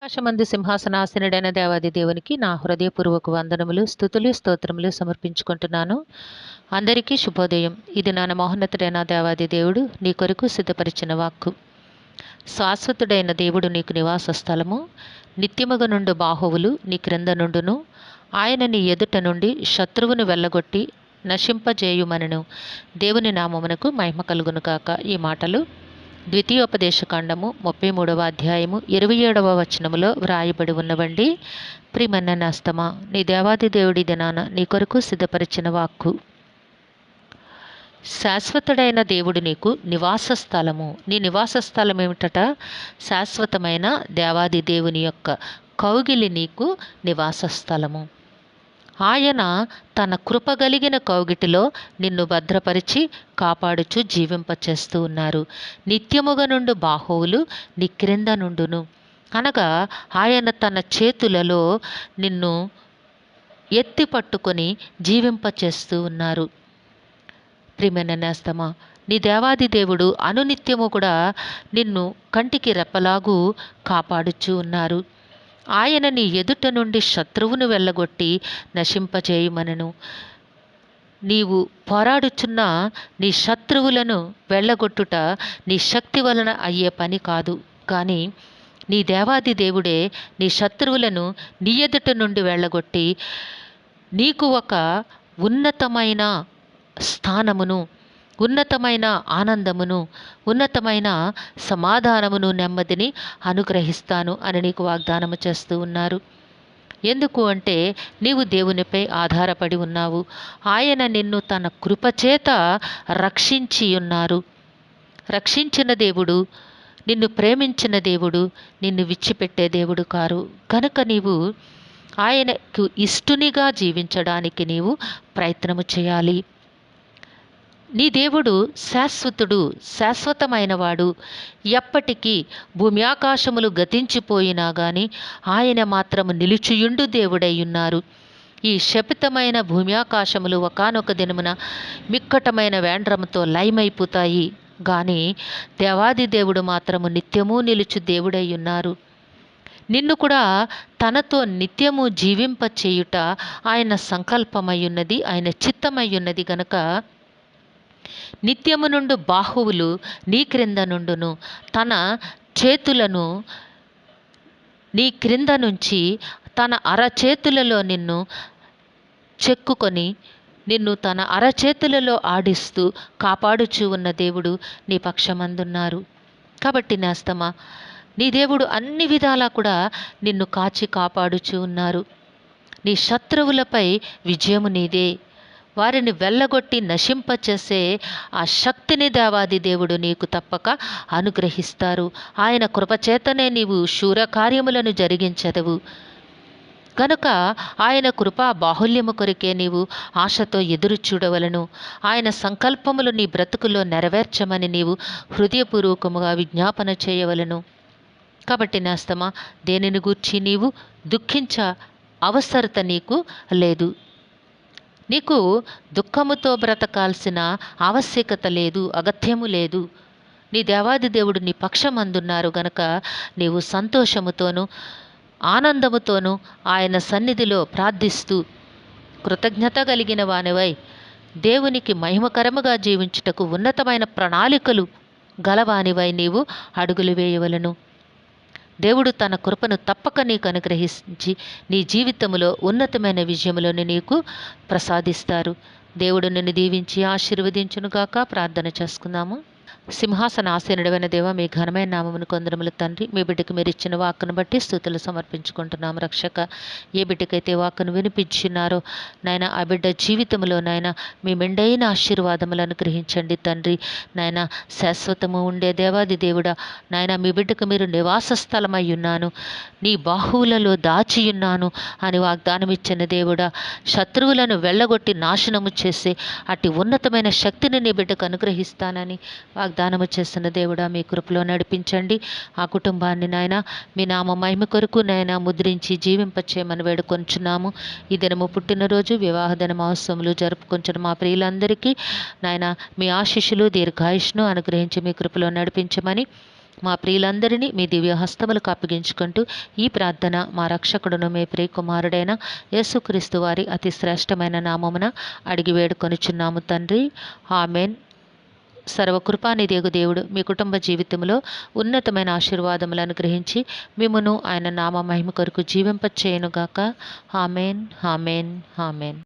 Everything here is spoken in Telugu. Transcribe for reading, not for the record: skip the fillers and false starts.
ఆకాశమందు సింహాసనాసీనుడైన దేవాది దేవునికి నా హృదయపూర్వక వందనములు, స్తుతులు, స్తోత్రములు సమర్పించుకుంటున్నాను. అందరికీ శుభోదయం. ఇది నా మహోన్నతుడైన దేవాది దేవుడు నీ కొరకు సిద్ధపరిచిన వాక్కు. శాశ్వతుడైన దేవుడు నీకు నివాస స్థలము, నిత్యముగా నుండు బాహువులు నీ క్రింద నుండును. ఆయన నీ ఎదుట నుండి శత్రువును వెళ్ళగొట్టి నశింపజేయుమనను. దేవుని నామమునకు మహిమ కలుగును గాక. ఈ మాటలు ద్వితీయోపదేశకాండము 33వ అధ్యాయము 27వ వచనములో వ్రాయబడి ఉన్నవండి. ప్రియమైన నేస్తమా, నీ దేవాది దేవుడి దినాన నీ కొరకు సిద్ధపరిచిన వాక్కు. శాశ్వతుడైన దేవుడు నీకు నివాస స్థలము. నీ నివాస స్థలం ఏమిటట? శాశ్వతమైన దేవాది దేవుని యొక్క కౌగిలి నీకు నివాస స్థలము. ఆయన తన కృపగలిగిన కౌగిటిలో నిన్ను భద్రపరిచి కాపాడుచు జీవింపచేస్తూ ఉన్నారు. నిత్యముగా నుండు బాహువులు నీ క్రింద నుండును. అనగా ఆయన తన చేతులలో నిన్ను ఎత్తి పట్టుకొని జీవింపచేస్తూ ఉన్నారు. ప్రియమైన నేస్తమా, నీ దేవాది దేవుడు అనునిత్యము కూడా నిన్ను కంటికి రెప్పలాగు కాపాడుచూ ఉన్నారు. ఆయన నీ ఎదుట నుండి శత్రువును వెళ్ళగొట్టి నశింపజేయుమనను. నీవు పోరాడుచున్న నీ శత్రువులను వెళ్ళగొట్టుట నీ శక్తి వలన అయ్యే పని కాదు. కానీ నీ దేవాది దేవుడే నీ శత్రువులను నీ ఎదుట నుండి వెళ్ళగొట్టి నీకు ఒక ఉన్నతమైన స్థానమును, ఉన్నతమైన ఆనందమును, ఉన్నతమైన సమాధానమును, నెమ్మదిని అనుగ్రహిస్తాను అని నీకు వాగ్దానము చేస్తూ ఉన్నారు. ఎందుకు అంటే నీవు దేవునిపై ఆధారపడి ఉన్నావు. ఆయన నిన్ను తన కృపచేత రక్షించి ఉన్నారు. రక్షించిన దేవుడు, నిన్ను ప్రేమించిన దేవుడు, నిన్ను విడిచిపెట్టే దేవుడు కారు. కనుక నీవు ఆయనకు ఇష్టునిగా జీవించడానికి నీవు ప్రయత్నము చేయాలి. నీ దేవుడు శాశ్వతుడు, శాశ్వతమైనవాడు. ఎప్పటికీ భూమి ఆకాశములు గతించిపోయినా కానీ ఆయన మాత్రము నిలిచియుండు దేవుడై ఉన్నారు. ఈ శపితమైన భూమి ఆకాశములు ఒకానొక దినమున మిక్కటమైన వేండ్రముతో లయమైపోతాయి. కానీ దేవాది దేవుడు మాత్రము నిత్యము నిలుచు దేవుడై ఉన్నారు. నిన్ను కూడా తనతో నిత్యము జీవింపచేయుట ఆయన సంకల్పమయ్యున్నది, ఆయన చిత్తమయ్యున్నది. గనక నిత్యము నుండు బాహువులు నీ క్రింద నుండును. తన చేతులను నీ క్రింద నుంచి తన అరచేతులలో నిన్ను చెక్కుకొని నిన్ను తన అరచేతులలో ఆడిస్తూ కాపాడుచూ ఉన్న దేవుడు నీ పక్షమందున్నారు. కాబట్టి నేస్తమా, నీ దేవుడు అన్ని విధాలా కూడా నిన్ను కాచి కాపాడుచూ ఉన్నారు. నీ శత్రువులపై విజయము నీదే. వారిని వెళ్ళగొట్టి నశింపచేసే ఆ శక్తిని దేవాది దేవుడు నీకు తప్పక అనుగ్రహిస్తారు. ఆయన కృపచేతనే నీవు శూరకార్యములను జరిగించెదవు. కనుక ఆయన కృపా బాహుల్యము కొరికే నీవు ఆశతో ఎదురు చూడవలను. ఆయన సంకల్పములు నీ బ్రతుకులో నెరవేర్చమని నీవు హృదయపూర్వకముగా విజ్ఞాపన చేయవలను. కాబట్టి నేస్తమా, దేనిని గూర్చి నీవు దుఃఖించ అవసరత నీకు లేదు. నీకు దుఃఖముతో బ్రతకాల్సిన ఆవశ్యకత లేదు, అగత్యము లేదు. నీ దేవాది దేవుడు నీ పక్షమందున్నారు గనక నీవు సంతోషముతోనూ ఆనందముతోనూ ఆయన సన్నిధిలో ప్రార్థిస్తూ కృతజ్ఞత కలిగిన వానివై దేవునికి మహిమకరముగా జీవించుటకు ఉన్నతమైన ప్రణాళికలు గలవానివై నీవు అడుగులు వేయవలను. దేవుడు తన కృపను తప్పక నీకు అనుగ్రహించి నీ జీవితంలో ఉన్నతమైన విజయములను నీకు ప్రసాదిస్తారు. దేవుడు నిన్ను దీవించి ఆశీర్వదించునుగాక. ప్రార్థన చేసుకుందాము. సింహాసనాసీనుడైన దేవ, మీ ఘనమైన నామమును కొందరములు తండ్రి, మీ బిడ్డకు మీరు ఇచ్చిన వాక్కును బట్టి స్తుతులు సమర్పించుకుంటున్నాము. రక్షక, ఏ బిడ్డకైతే వాక్కును వినిపించినారో నాయన, ఆ బిడ్డ జీవితంలో నాయన మీ మెండైన ఆశీర్వాదములను అనుగ్రహించండి తండ్రి. నాయన, శాశ్వతము ఉండే దేవాది దేవుడా, నాయన మీ బిడ్డకు మీరు నివాస స్థలమై ఉన్నాను, నీ బాహువులలో దాచియున్నాను అని వాగ్దానం ఇచ్చిన దేవుడా, శత్రువులను వెళ్ళగొట్టి నాశనము చేసే అట్టి ఉన్నతమైన శక్తిని నీ బిడ్డకు అనుగ్రహిస్తానని వాగ్దానము చేస్తున్న దేవుడా మీ కృపలో నడిపించండి. ఆ కుటుంబాన్ని నాయన మీ నామ మహిమ కొరకు నాయన ముద్రించి జీవింపచేయమని వేడుకొంచున్నాము. ఈ దినము పుట్టినరోజు, వివాహ దిన మహోత్సవములు జరుపుకొంచున్న మా ప్రియులందరికీ నాయన మీ ఆశీస్సులు, దీర్ఘాయుష్ను అనుగ్రహించి మీ కృపలో నడిపించమని మా ప్రియులందరినీ మీ దివ్య హస్తములకు అప్పగించుకుంటూ ఈ ప్రార్థన మా రక్షకుడును మీ ప్రియకుమారుడైన యేసుక్రీస్తు వారి అతి శ్రేష్టమైన నామమున అడిగి వేడుకొనుచున్నాము తండ్రి. ఆమెన్. సర్వకృపానిధియగు దేవుడు మీ కుటుంబ జీవితంలో ఉన్నతమైన ఆశీర్వాదములను అనుగ్రహించి మిమ్మును ఆయన నామ మహిమ కొరకు జీవింపచేయునుగాక. Amen, amen, amen.